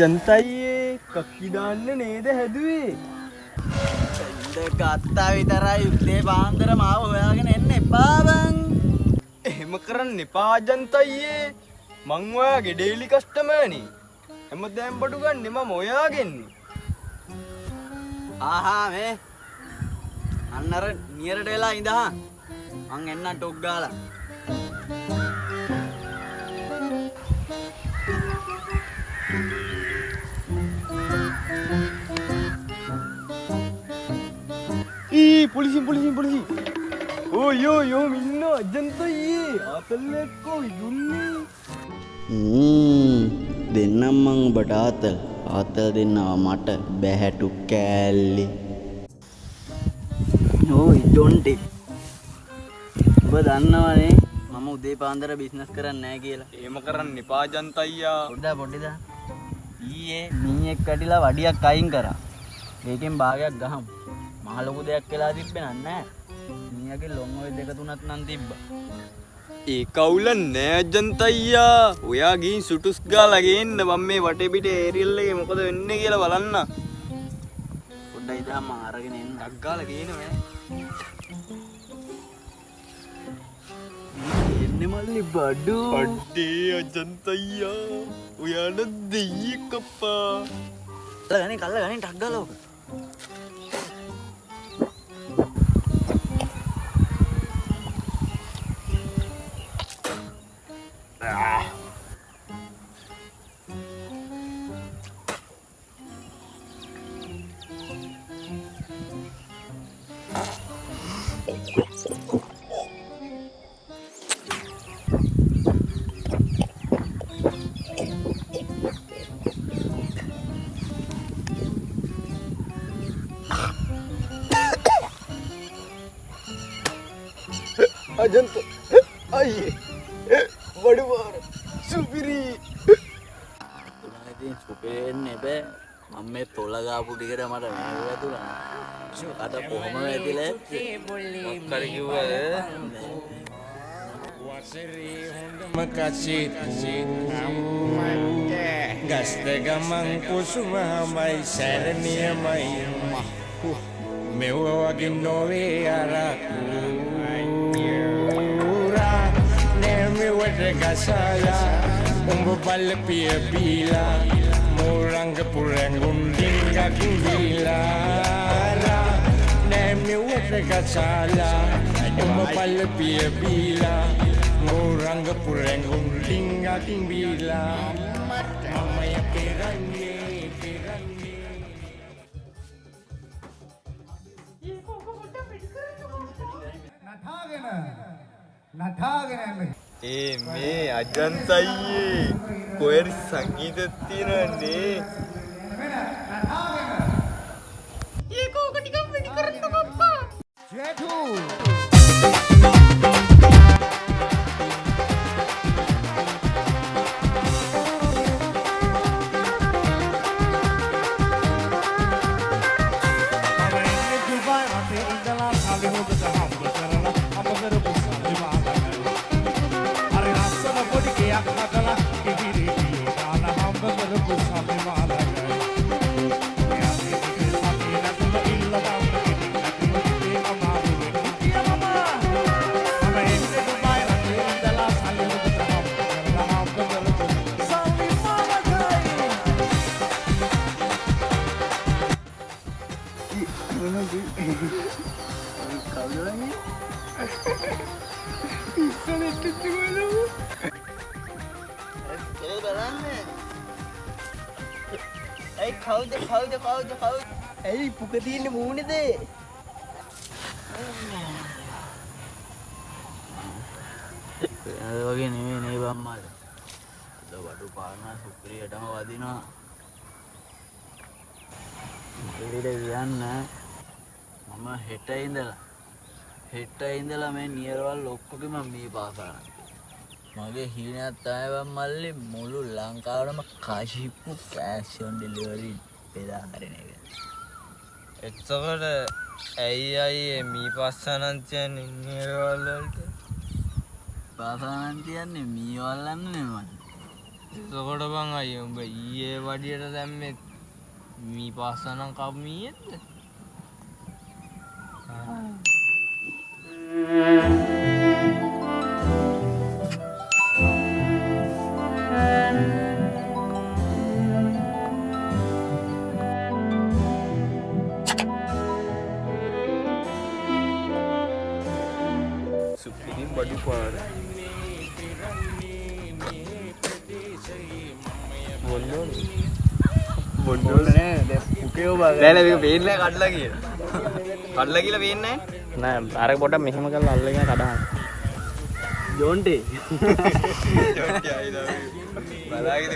ජනතයේ කක්කි දාන්න නේද හැදුවේ? දෙක අත්තා විතරයි උදේ පාන්දර මාව හොයාගෙන එන්න එපා බං. එහෙම කරන්න එපා ජනතයේ. මං ඔයාගේ ඩේලි කස්ටමර්නේ. හැමදාම බඩු ගන්නෙ මම ඔයාගෙන්. ආහා මේ අන්න අර නියරට වෙලා ඉඳහන්. මං එන්න ටොක් ගාලා. polisi. Oh yo minna ජනතයේ ආතල් එක්කෝ ඉදුන්නේ. දෙන්නම් මං ඔබට ආතල් දෙන්නවා මට බැහැටු කෑල්ලි. ඕයි ඩොන්ටි. ඔබ දන්නවනේ මම උදේ පාන්දර බිස්නස් කරන්නේ නැහැ කියලා. එහෙම කරන්න එපා ජනතයියා. පොඩ්ඩා. ඊයේ මීයක් කඩිලා වඩියක් අයින් කරා. ඒකෙන් භාගයක් ගහමු. මහ ලොකු දෙයක් වෙලා තිබ්බේ නෑ. මීයාගේ ලොම් ඔය දෙක තුනක් නම් තිබ්බා. ඒ කවුල නෑ ජනතයියා. ඔයා ගිහින් සුටුස් ගාලා ගේන්න මම මේ වටේ පිටේ ඒරියල් එකේ මොකද වෙන්නේ කියලා බලන්න. පොඩ්ඩයි ඉතින් මම අරගෙන එන්න. ඩක් ගාලා ගේනවා. එන්නේ මල්ලි බඩු. අඩේ ජනතයියා. ඔයාට දෙයියෙක් අප්පා. කල්ල ගන්නේ ටක් ගාලා ඔක. අජන්ත අයියේ වඩු වාර සුපිරි. ඉතින් සුපිරෙන්නේ බෑ. මම මේ තොල ගාපු ටිකට මට මේක වැදුනා. අද කොහොම වැදිලා මොකක්ද කිව්වද? Makasih Gaste gamang kusumamay Sereniyamay Mewa wagin nowe arakura Nemi wete kasaya Umbo bale pia bila Murang kepureng unding kaking bila Nemi wete kasaya Umbo bale pia bila Murang kepureng unding kaking bila Mamaya pirangi ඒ මේ අජන්තයියේ කොහෙරි සංගීතයක් තියෙනවනේ. ඒක ඕක ටිකක් වැඩි කරන්න බප්පා. Jadu කවුද ඇයි පුක තියෙන මූණේද? ඒ වගේ නෙමෙයි නේ බම්මාල. වඩු පාන සුපිරියටම වදිනවා. මල්ලිට කියන්න මම හෙට ඉඳලා මේ නියරවල් ඔක්කොගෙම මේ පාසාන. මගේ හීනයක් තමයි මල්ලි මුළු ලංකාවටම කාශිප්පු කෑෂ් ඔන් ඩෙලිවරි බෙදා හරින එක. එතකොට ඇයි මී පස්සනන් තියන්නේ නියරවල් වලට? පාසානන් තියන්නේ මී වල්ලන්න නෙමෙයි. එතකොට බං අයියා උඹ ඊයේ වඩියට දැම්මේ මී පස්සනන් කපු මීයේද? සුපිරි බඩු පාර බොන්නෝනේ පුකේ ඔබ නෑ මේක පේන්නේ කඩලා කියලා. කඩලා කියලා පේන්නේ නෑ අර පොඩක් මෙහෙම කරලා අල්ලගෙන කඩහන්. ජොන්ටි නෑ. බලාගෙන